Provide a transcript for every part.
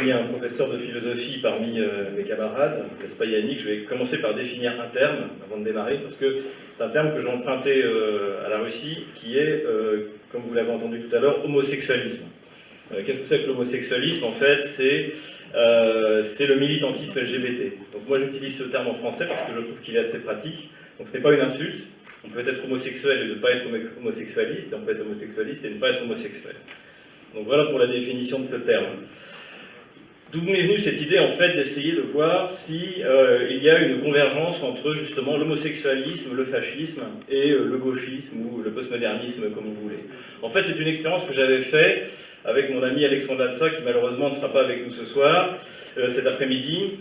il y a un professeur de philosophie parmi mes camarades, n'est-ce pas Yannick, je vais commencer par définir un terme avant de démarrer, parce que c'est un terme que j'ai emprunté à la Russie, qui est, comme vous l'avez entendu tout à l'heure, homosexualisme. Qu'est-ce que c'est que l'homosexualisme? En fait, c'est le militantisme LGBT. Donc moi j'utilise ce terme en français parce que je trouve qu'il est assez pratique. Donc ce n'est pas une insulte. On peut être homosexuel et ne pas être homosexualiste, et on peut être homosexualiste et ne pas être homosexuel. Donc voilà pour la définition de ce terme. D'où m'est venue cette idée en fait d'essayer de voir si il y a une convergence entre justement l'homosexualisme, le fascisme et le gauchisme ou le postmodernisme comme vous voulez. En fait c'est une expérience que j'avais faite avec mon ami Alexandre Latsa qui malheureusement ne sera pas avec nous ce soir, cet après-midi,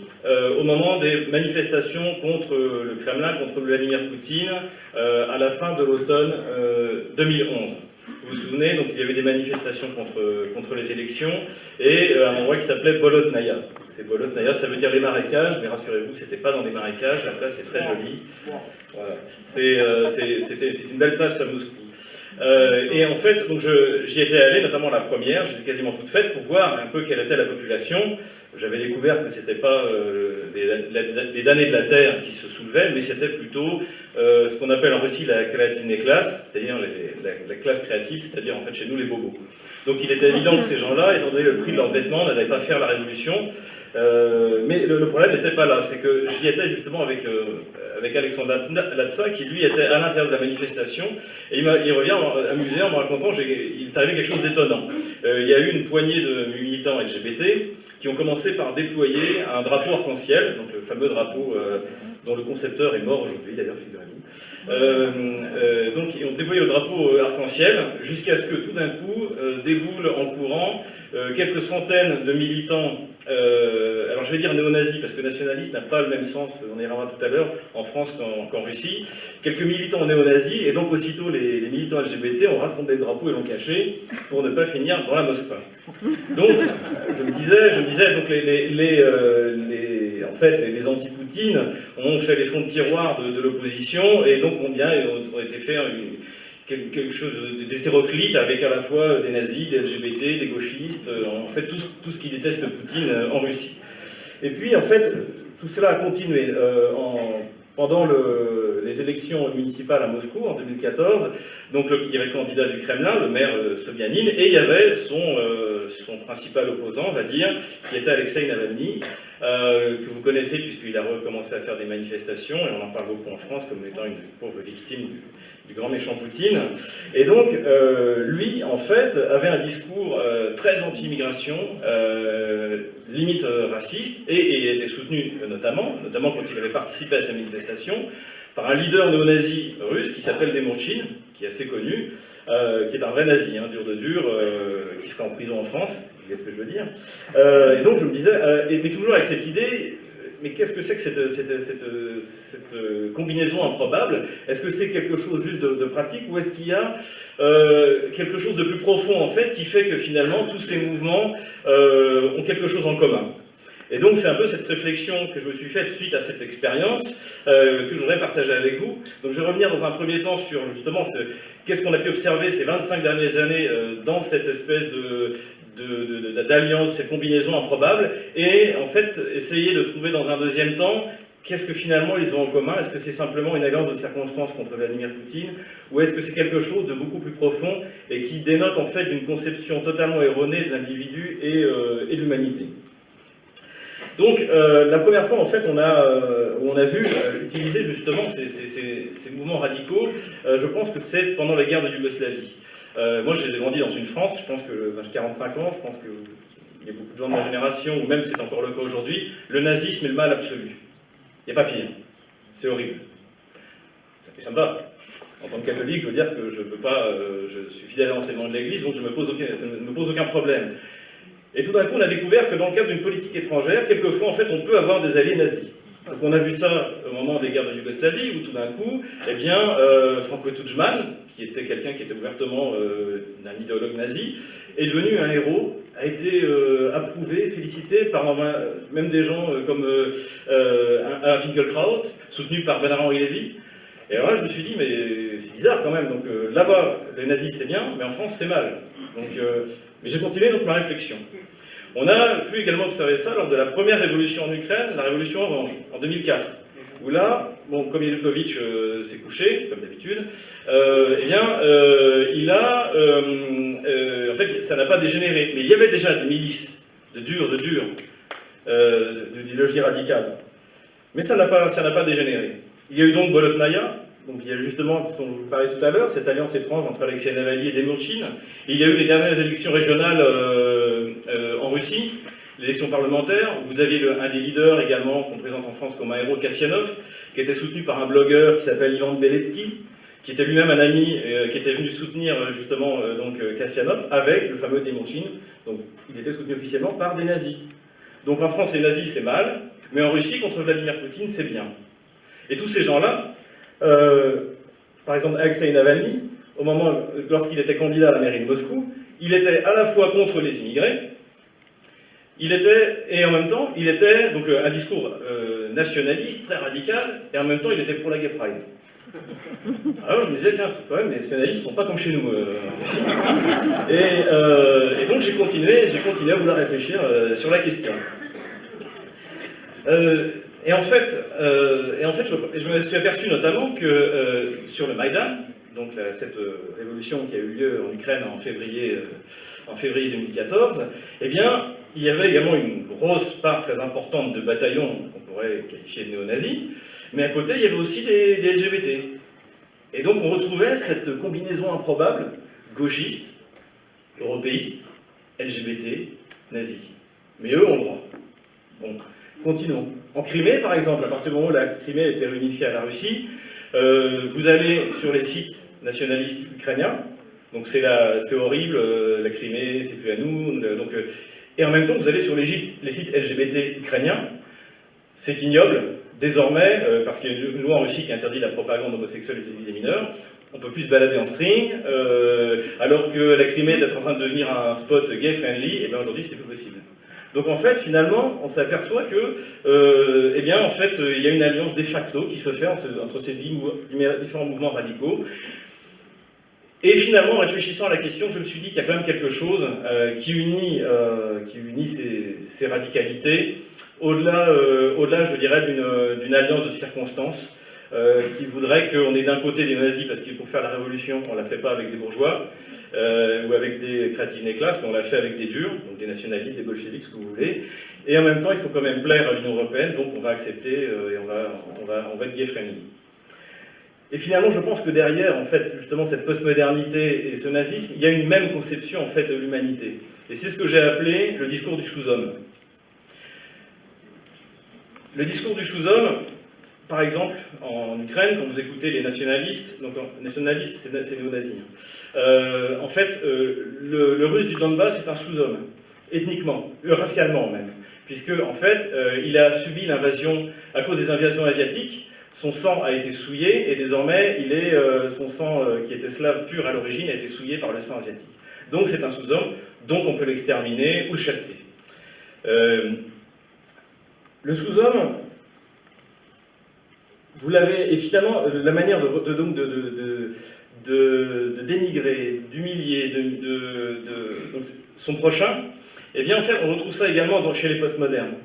au moment des manifestations contre le Kremlin, contre Vladimir Poutine, à la fin de l'automne 2011. Vous vous souvenez, donc il y avait des manifestations contre les élections, et un endroit qui s'appelait Bolotnaya. C'est Bolotnaya, ça veut dire les marécages, mais rassurez-vous, c'était pas dans des marécages, la place est très jolie. Voilà. C'est une belle place à Moscou. Et en fait, donc j'y étais allé, notamment la première, j'étais quasiment toute faite pour voir un peu quelle était la population. J'avais découvert que ce n'était pas les damnés de la terre qui se soulevaient, mais c'était plutôt ce qu'on appelle en Russie la créative classe, c'est-à-dire la classe créative, c'est-à-dire en fait chez nous les bobos. Donc il était évident que ces gens-là, étant donné le prix de leurs vêtements, n'allaient pas faire la révolution. Mais le problème n'était pas là, c'est que j'y étais justement avec Alexandre Latsa, qui lui était à l'intérieur de la manifestation, et il revient amusé en me racontant il est arrivé quelque chose d'étonnant. Il y a eu une poignée de militants LGBT qui ont commencé par déployer un drapeau arc-en-ciel, donc le fameux drapeau dont le concepteur est mort aujourd'hui, d'ailleurs, figurez-vous. Donc ils ont déployé le drapeau arc-en-ciel jusqu'à ce que tout d'un coup déboulent en courant quelques centaines de militants, alors je vais dire néo-nazis parce que nationaliste n'a pas le même sens, on y reviendra tout à l'heure, en France qu'en Russie, quelques militants néo-nazis, et donc aussitôt les militants LGBT ont rassemblé le drapeau et l'ont caché pour ne pas finir dans la Moskva. Donc je me disais donc en fait, les anti-Poutine ont fait les fonds de tiroir de l'opposition, et donc ont été fait quelque chose d'hétéroclite avec à la fois des nazis, des LGBT, des gauchistes, en fait tout ce qui déteste Poutine en Russie. Et puis en fait, tout cela a continué pendant les élections municipales à Moscou en 2014. Donc il y avait le candidat du Kremlin, le maire Sobyanin, et il y avait son principal opposant, on va dire, qui était Alexei Navalny, que vous connaissez puisqu'il a recommencé à faire des manifestations, et on en parle beaucoup en France comme étant une pauvre victime du grand méchant Poutine. Et donc, lui, en fait, avait un discours très anti-immigration, limite raciste, et il était soutenu notamment quand il avait participé à ces manifestations, par un leader néo-nazi russe qui s'appelle Demorchine, qui est assez connu, qui est un vrai nazi, hein, dur de dur, qui sera en prison en France, vous voyez ce que je veux dire. Et donc je me disais, mais toujours avec cette idée, mais qu'est-ce que c'est que cette combinaison improbable? Est-ce que c'est quelque chose juste de pratique, ou est-ce qu'il y a quelque chose de plus profond en fait, qui fait que finalement tous ces mouvements ont quelque chose en commun? Et donc c'est un peu cette réflexion que je me suis faite suite à cette expérience que je voudrais partager avec vous. Donc je vais revenir dans un premier temps sur justement qu'est-ce qu'on a pu observer ces 25 dernières années dans cette espèce d'alliance, cette combinaison improbable, et en fait essayer de trouver dans un deuxième temps qu'est-ce que finalement ils ont en commun. Est-ce que c'est simplement une alliance de circonstances contre Vladimir Poutine, ou est-ce que c'est quelque chose de beaucoup plus profond et qui dénote en fait d'une conception totalement erronée de l'individu et de l'humanité? Donc, la première fois, en fait, on a vu utiliser justement ces mouvements radicaux, je pense que c'est pendant la guerre de Yougoslavie. Moi, j'ai grandi dans une France, je pense que j'ai 45 ans, je pense qu'il y a beaucoup de gens de ma génération, ou même c'est encore le cas aujourd'hui, le nazisme est le mal absolu. Il n'y a pas pire. C'est horrible. Et ça me va. En tant que catholique, je veux dire que je suis fidèle à l'enseignement de l'Église, donc ça ne me pose aucun problème. Et tout d'un coup, on a découvert que dans le cadre d'une politique étrangère, quelquefois, en fait, on peut avoir des alliés nazis. Donc on a vu ça au moment des guerres de Yougoslavie, où tout d'un coup, eh bien, Franco Tudjman, qui était quelqu'un qui était ouvertement d'un idéologue nazi, est devenu un héros, a été approuvé, félicité par même des gens comme Alain Finkielkraut, soutenu par Bernard-Henri Lévy. Et alors là, je me suis dit, mais c'est bizarre quand même. Donc là-bas, les nazis, c'est bien, mais en France, c'est mal. Donc, mais j'ai continué donc ma réflexion. On a pu également observer ça lors de la première révolution en Ukraine, la révolution orange, en 2004. Où là, bon, comme Yanukovych s'est couché, comme d'habitude, en fait, ça n'a pas dégénéré. Mais il y avait déjà des milices, d'idéologie radicale. Mais ça n'a pas dégénéré. Il y a eu donc Bolotnaya, donc il y a justement, dont je vous parlais tout à l'heure, cette alliance étrange entre Alexei Navalny et Demurchine. Il y a eu les dernières élections régionales en Russie, l'élection parlementaire. Vous aviez un des leaders également, qu'on présente en France comme un héros, Kassianov, qui était soutenu par un blogueur qui s'appelle Ivan Beletsky, qui était lui-même un ami, qui était venu soutenir justement Kassianov avec le fameux Demurchine. Donc il était soutenu officiellement par des nazis. Donc en France, les nazis, c'est mal, mais en Russie, contre Vladimir Poutine, c'est bien. Et tous ces gens-là, par exemple Alexei Navalny, lorsqu'il était candidat à la mairie de Moscou, il était à la fois contre les immigrés, et en même temps, il était donc un discours nationaliste, très radical, et en même temps, il était pour la Gay Pride. Alors je me disais, tiens, c'est quand même, les nationalistes ne sont pas comme chez nous. Et donc j'ai continué à vouloir réfléchir sur la question. Et en fait, je me suis aperçu notamment que sur le Maïdan, donc cette révolution qui a eu lieu en Ukraine en février 2014, eh bien, il y avait également une grosse part très importante de bataillons qu'on pourrait qualifier de néo-nazis, mais à côté, il y avait aussi des LGBT. Et donc on retrouvait cette combinaison improbable, gauchiste, européiste, LGBT, nazi. Mais eux ont le droit. Bon, continuons. En Crimée, par exemple, à partir du moment où la Crimée était réunifiée à la Russie, vous allez sur les sites nationalistes ukrainiens, donc c'est horrible, la Crimée, c'est plus à nous, et en même temps, vous allez sur les sites LGBT ukrainiens, c'est ignoble, désormais, parce qu'il y a une loi en Russie qui interdit la propagande homosexuelle vis-à-vis des mineurs, on ne peut plus se balader en string, alors que la Crimée est en train de devenir un spot gay-friendly, et bien aujourd'hui, c'était plus possible. Donc en fait, finalement, on s'aperçoit que, en fait, il y a une alliance de facto qui se fait entre ces différents mouvements radicaux. Et finalement, en réfléchissant à la question, je me suis dit qu'il y a quand même quelque chose qui unit ces radicalités, au-delà, je dirais, d'une alliance de circonstances, qui voudrait qu'on ait d'un côté des nazis, parce que pour faire la révolution, on ne la fait pas avec des bourgeois, ou avec des créatives des classes, mais on l'a fait avec des durs, donc des nationalistes, des bolcheviks, ce que vous voulez. Et en même temps, il faut quand même plaire à l'Union européenne, donc on va accepter et on va être gay-friendly. Et finalement, je pense que derrière, en fait, justement, cette postmodernité et ce nazisme, il y a une même conception, en fait, de l'humanité. Et c'est ce que j'ai appelé le discours du sous-homme. Le discours du sous-homme, par exemple, en Ukraine, quand vous écoutez les nationalistes, donc nationalistes, c'est néo-nazis, en fait, le russe du Donbass est un sous-homme, ethniquement, racialement même, puisque, en fait, il a subi l'invasion, à cause des invasions asiatiques, son sang a été souillé, et désormais, son sang, qui était slave pur à l'origine, a été souillé par le sang asiatique. Donc c'est un sous-homme, donc on peut l'exterminer ou le chasser. Le sous-homme, vous l'avez, et finalement, la manière de dénigrer, d'humilier son prochain, eh bien, en fait, on retrouve ça également chez les postmodernes.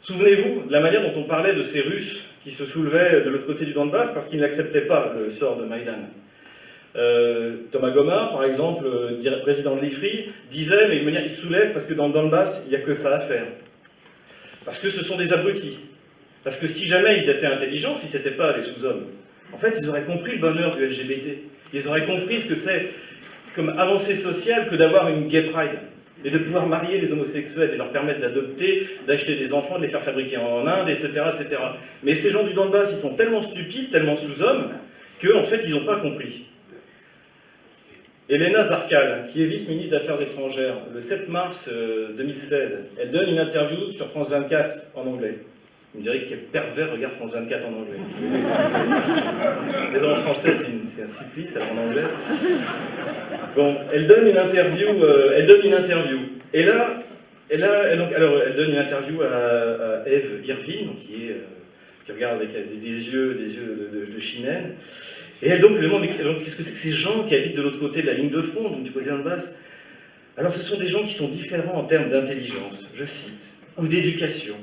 Souvenez-vous de la manière dont on parlait de ces Russes qui se soulevaient de l'autre côté du Donbass parce qu'ils n'acceptaient pas le sort de Maïdan. Thomas Gomar, par exemple, président de l'IFRI, disait « mais ils se soulèvent parce que dans le Donbass, il n'y a que ça à faire. Parce que ce sont des abrutis. Parce que si jamais ils étaient intelligents, si ce n'étaient pas des sous-hommes, en fait, ils auraient compris le bonheur du LGBT. Ils auraient compris ce que c'est comme avancée sociale que d'avoir une gay pride. Et de pouvoir marier les homosexuels et leur permettre d'adopter, d'acheter des enfants, de les faire fabriquer en Inde, etc., etc. Mais ces gens du Donbass, ils sont tellement stupides, tellement sous-hommes, qu'en fait, ils n'ont pas compris. Elena Zarkal, qui est vice-ministre des Affaires étrangères, le 7 mars 2016, elle donne une interview sur France 24 en anglais. Vous me direz quel pervers regarde France 24 en anglais. Mais en français, c'est un supplice, en anglais. Bon, elle donne une interview. Et là, elle donne une interview à Eve Irvine, qui regarde avec des yeux de chimène. Et elle donc lui demande, qu'est-ce que c'est que ces gens qui habitent de l'autre côté de la ligne de front, donc du côté de Donbass? Alors ce sont des gens qui sont différents en termes d'intelligence, je cite, ou d'éducation.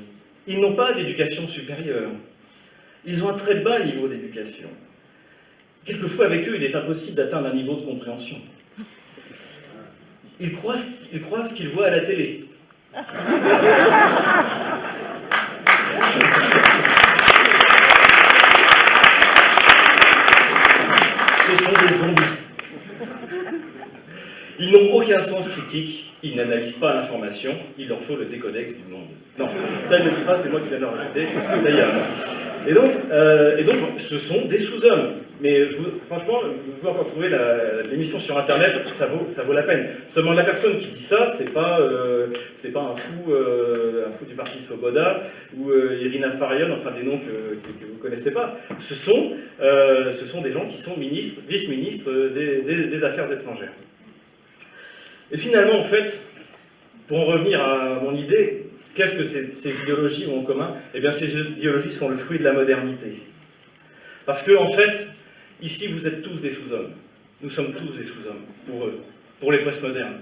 Ils n'ont pas d'éducation supérieure. Ils ont un très bas niveau d'éducation. Quelquefois, avec eux, il est impossible d'atteindre un niveau de compréhension. Ils croient ce qu'ils voient à la télé. Ce sont des zombies. Ils n'ont aucun sens critique, ils n'analysent pas l'information, il leur faut le décodex du monde. Non, ça ne le dit pas, c'est moi qui viens de le rajouter, d'ailleurs. Et donc, ce sont des sous-hommes. Mais franchement, vous pouvez encore trouver l'émission sur Internet, ça vaut la peine. Seulement la personne qui dit ça, c'est pas un fou du Parti Svoboda ou Irina Farion, enfin des noms que vous ne connaissez pas. Ce sont des gens qui sont ministres, vice-ministres des Affaires étrangères. Et finalement, en fait, pour en revenir à mon idée, qu'est-ce que ces idéologies ont en commun? Eh bien, ces idéologies sont le fruit de la modernité. Parce que, en fait, ici, vous êtes tous des sous-hommes. Nous sommes tous des sous-hommes, pour eux, pour les postmodernes.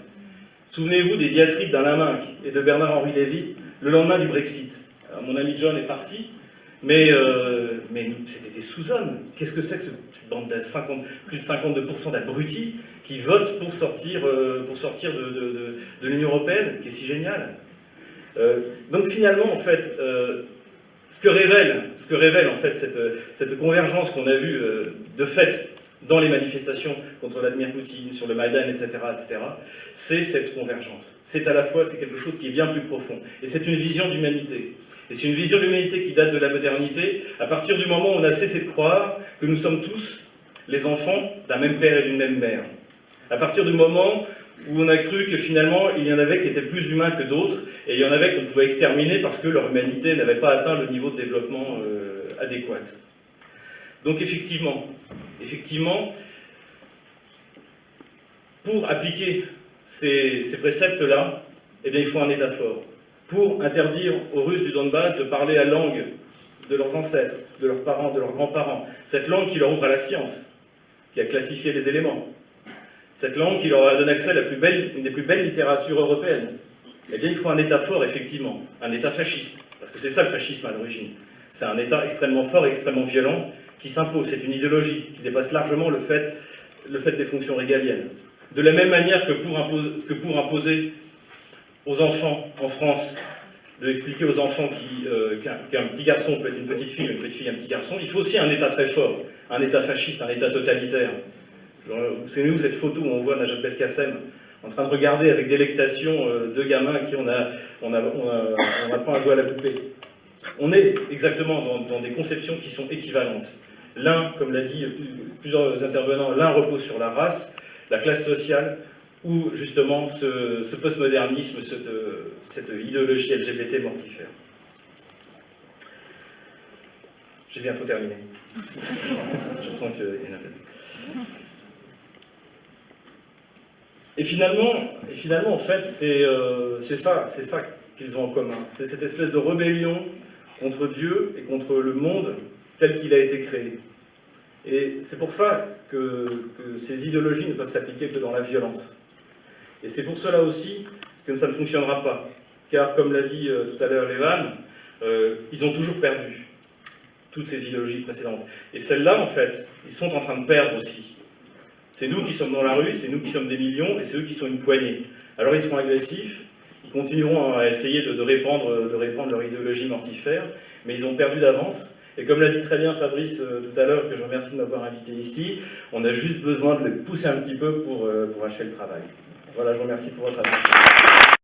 Souvenez-vous des diatribes d'Alain Minc et de Bernard-Henri Lévy le lendemain du Brexit. Alors, mon ami John est parti, mais c'était des sous-hommes. Qu'est-ce que c'est que cette bande de plus de 52% d'abrutis qui votent pour sortir de l'Union européenne, qui est si génial. Donc finalement, en fait, ce que révèle en fait cette convergence qu'on a vue de fait dans les manifestations contre Vladimir Poutine, sur le Maïdan, etc., c'est cette convergence. C'est quelque chose qui est bien plus profond. Et c'est une vision d'humanité. Et c'est une vision d'humanité qui date de la modernité, à partir du moment où on a cessé de croire que nous sommes tous les enfants d'un même père et d'une même mère. À partir du moment où on a cru que finalement, il y en avait qui étaient plus humains que d'autres, et il y en avait qu'on pouvait exterminer parce que leur humanité n'avait pas atteint le niveau de développement adéquat. Donc effectivement, pour appliquer ces préceptes-là, eh bien, il faut un État fort. Pour interdire aux Russes du Donbass de parler la langue de leurs ancêtres, de leurs parents, de leurs grands-parents, cette langue qui leur ouvre à la science, qui a classifié les éléments, cette langue qui leur a donné accès à une des plus belles littératures européennes, eh bien, il faut un État fort, effectivement, un État fasciste, parce que c'est ça le fascisme à l'origine. C'est un État extrêmement fort et extrêmement violent qui s'impose. C'est une idéologie qui dépasse largement le fait des fonctions régaliennes. De la même manière que pour imposer aux enfants en France, de expliquer aux enfants qu'un petit garçon peut être une petite fille un petit garçon, il faut aussi un État très fort, un État fasciste, un État totalitaire. Vous savez, cette photo où on voit Najat Belkacem en train de regarder avec délectation deux gamins à qui on apprend à jouer à la poupée. On est exactement dans des conceptions qui sont équivalentes. L'un, comme l'a dit plusieurs intervenants, l'un repose sur la race, la classe sociale, ou justement ce postmodernisme, cette idéologie LGBT mortifère. J'ai bientôt terminé. Je sens qu'il y en a. Et finalement, en fait, c'est ça qu'ils ont en commun. C'est cette espèce de rébellion contre Dieu et contre le monde tel qu'il a été créé. Et c'est pour ça que ces idéologies ne peuvent s'appliquer que dans la violence. Et c'est pour cela aussi que ça ne fonctionnera pas. Car, comme l'a dit tout à l'heure Lévan, ils ont toujours perdu toutes ces idéologies précédentes. Et celles-là, en fait, ils sont en train de perdre aussi. C'est nous qui sommes dans la rue, c'est nous qui sommes des millions, et c'est eux qui sont une poignée. Alors ils seront agressifs, ils continueront à essayer de répandre leur idéologie mortifère, mais ils ont perdu d'avance. Et comme l'a dit très bien Fabrice tout à l'heure, que je remercie de m'avoir invité ici, on a juste besoin de les pousser un petit peu pour achever le travail. Voilà, je vous remercie pour votre attention.